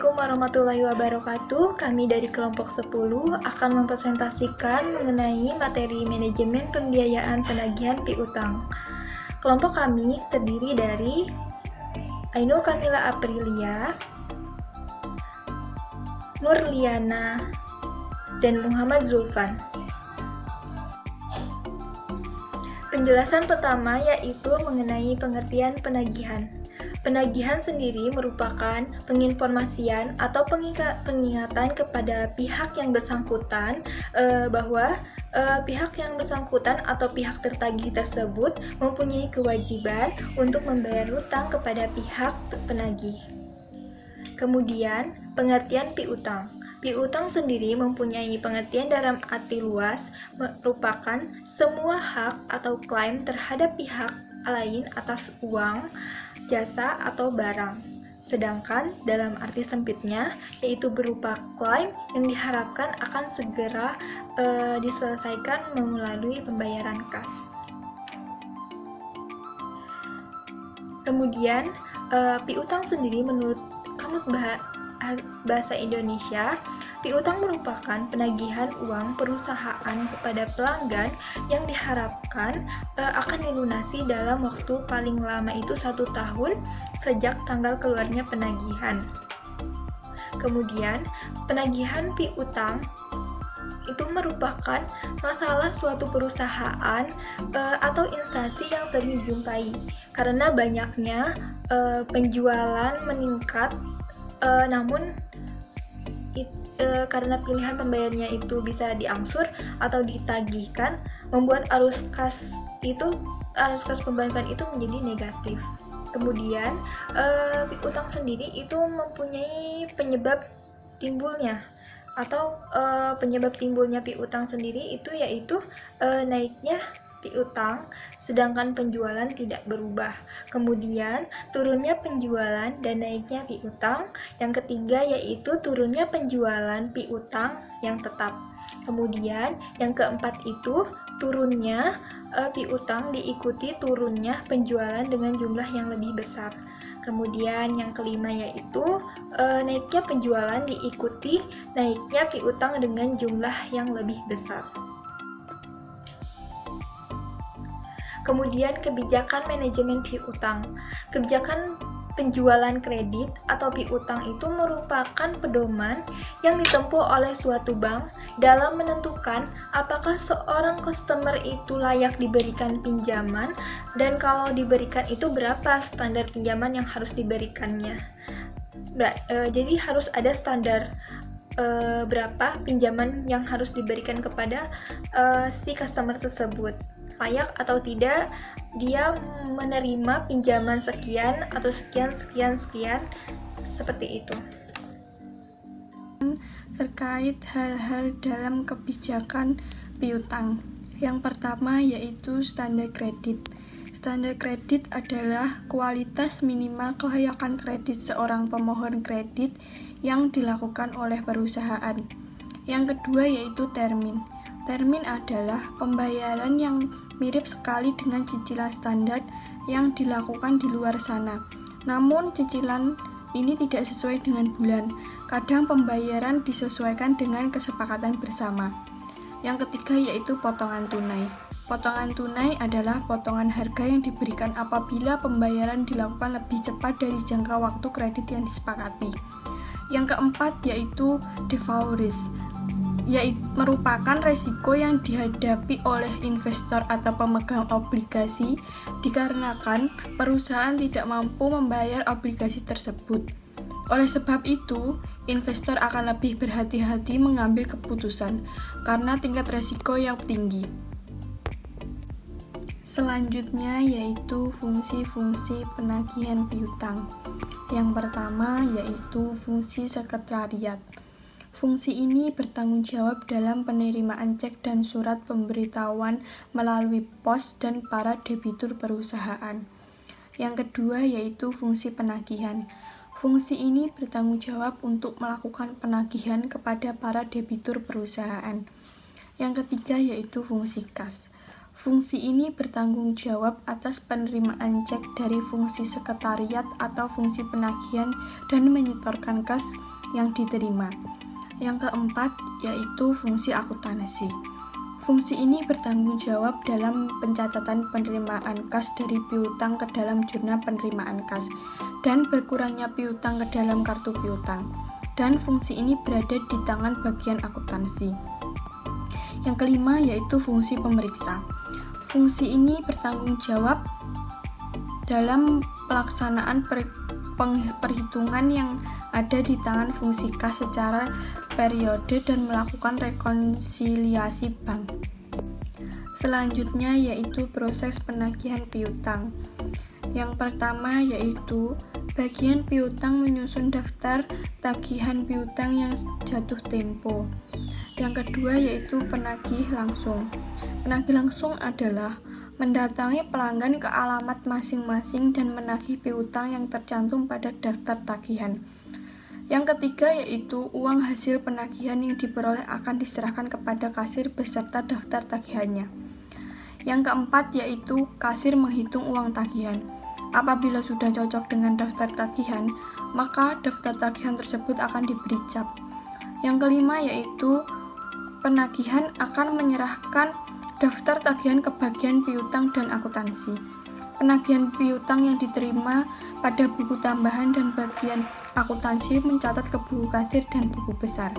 Assalamualaikum warahmatullahi wabarakatuh. Kami dari kelompok 10 akan mempresentasikan mengenai materi manajemen pembiayaan penagihan piutang. Kelompok kami terdiri dari Ainul Kamila Aprilia, Nurliana, dan Muhammad Zulfan. Penjelasan pertama yaitu mengenai pengertian penagihan. Penagihan sendiri merupakan penginformasian atau pengingatan kepada pihak yang bersangkutan bahwa pihak yang bersangkutan atau pihak tertagih tersebut mempunyai kewajiban untuk membayar hutang kepada pihak penagih. Kemudian, pengertian piutang. Piutang sendiri mempunyai pengertian dalam arti luas, merupakan semua hak atau klaim terhadap pihak lain atas uang, jasa, atau barang. Sedangkan dalam arti sempitnya, yaitu berupa klaim yang diharapkan akan segera diselesaikan melalui pembayaran kas. Kemudian, piutang sendiri menurut Kamus Bahasa Indonesia, piutang merupakan penagihan uang perusahaan kepada pelanggan yang diharapkan akan dilunasi dalam waktu paling lama itu 1 tahun sejak tanggal keluarnya penagihan. Kemudian, penagihan piutang itu merupakan masalah suatu perusahaan atau instansi yang sering dijumpai karena banyaknya penjualan meningkat, namun karena pilihan pembayarnya itu bisa diangsur atau ditagihkan, membuat arus kas pembayaran itu menjadi negatif. Kemudian piutang sendiri itu mempunyai penyebab timbulnya piutang sendiri itu yaitu naiknya piutang sedangkan penjualan tidak berubah. Kemudian turunnya penjualan dan naiknya piutang. Yang ketiga yaitu turunnya penjualan piutang yang tetap. Kemudian yang keempat itu turunnya piutang diikuti turunnya penjualan dengan jumlah yang lebih besar. Kemudian yang kelima yaitu naiknya penjualan diikuti naiknya piutang dengan jumlah yang lebih besar. Kemudian kebijakan manajemen piutang. Kebijakan penjualan kredit atau piutang itu merupakan pedoman yang ditempuh oleh suatu bank dalam menentukan apakah seorang customer itu layak diberikan pinjaman dan kalau diberikan itu berapa standar pinjaman yang harus diberikannya. Jadi harus ada standar berapa pinjaman yang harus diberikan kepada si customer tersebut. Layak atau tidak dia menerima pinjaman sekian atau sekian seperti itu. Terkait hal-hal dalam kebijakan piutang. Yang pertama yaitu standar kredit. Standar kredit adalah kualitas minimal kelayakan kredit seorang pemohon kredit yang dilakukan oleh perusahaan. Yang kedua yaitu termin. Termin adalah pembayaran yang mirip sekali dengan cicilan standar yang dilakukan di luar sana. Namun cicilan ini tidak sesuai dengan bulan. Kadang pembayaran disesuaikan dengan kesepakatan bersama. Yang ketiga yaitu potongan tunai. Potongan tunai adalah potongan harga yang diberikan apabila pembayaran dilakukan lebih cepat dari jangka waktu kredit yang disepakati. Yang keempat yaitu default risk, yaitu merupakan resiko yang dihadapi oleh investor atau pemegang obligasi dikarenakan perusahaan tidak mampu membayar obligasi tersebut. Oleh sebab itu, investor akan lebih berhati-hati mengambil keputusan karena tingkat resiko yang tinggi. Selanjutnya yaitu fungsi-fungsi penagihan piutang. Yang pertama yaitu fungsi sekretariat. Fungsi ini bertanggung jawab dalam penerimaan cek dan surat pemberitahuan melalui pos dan para debitur perusahaan. Yang kedua yaitu fungsi penagihan. Fungsi ini bertanggung jawab untuk melakukan penagihan kepada para debitur perusahaan. Yang ketiga yaitu fungsi kas. Fungsi ini bertanggung jawab atas penerimaan cek dari fungsi sekretariat atau fungsi penagihan dan menyetorkan kas yang diterima. Yang keempat yaitu fungsi akuntansi. Fungsi ini bertanggung jawab dalam pencatatan penerimaan kas dari piutang ke dalam jurnal penerimaan kas dan berkurangnya piutang ke dalam kartu piutang. Dan fungsi ini berada di tangan bagian akuntansi. Yang kelima yaitu fungsi pemeriksa. Fungsi ini bertanggung jawab dalam pelaksanaan perhitungan yang ada di tangan fungsi kas secara periode dan melakukan rekonsiliasi bank. Selanjutnya yaitu proses penagihan piutang. Yang pertama yaitu bagian piutang menyusun daftar tagihan piutang yang jatuh tempo. Yang kedua yaitu penagih langsung. Penagih langsung adalah mendatangi pelanggan ke alamat masing-masing dan menagih piutang yang tercantum pada daftar tagihan. Yang ketiga yaitu uang hasil penagihan yang diperoleh akan diserahkan kepada kasir beserta daftar tagihannya. Yang keempat yaitu kasir menghitung uang tagihan. Apabila sudah cocok dengan daftar tagihan, maka daftar tagihan tersebut akan diberi cap. Yang kelima yaitu penagihan akan menyerahkan daftar tagihan ke bagian piutang dan akuntansi. Penagihan piutang yang diterima pada buku tambahan dan bagian akuntansi mencatat ke buku kasir dan buku besar.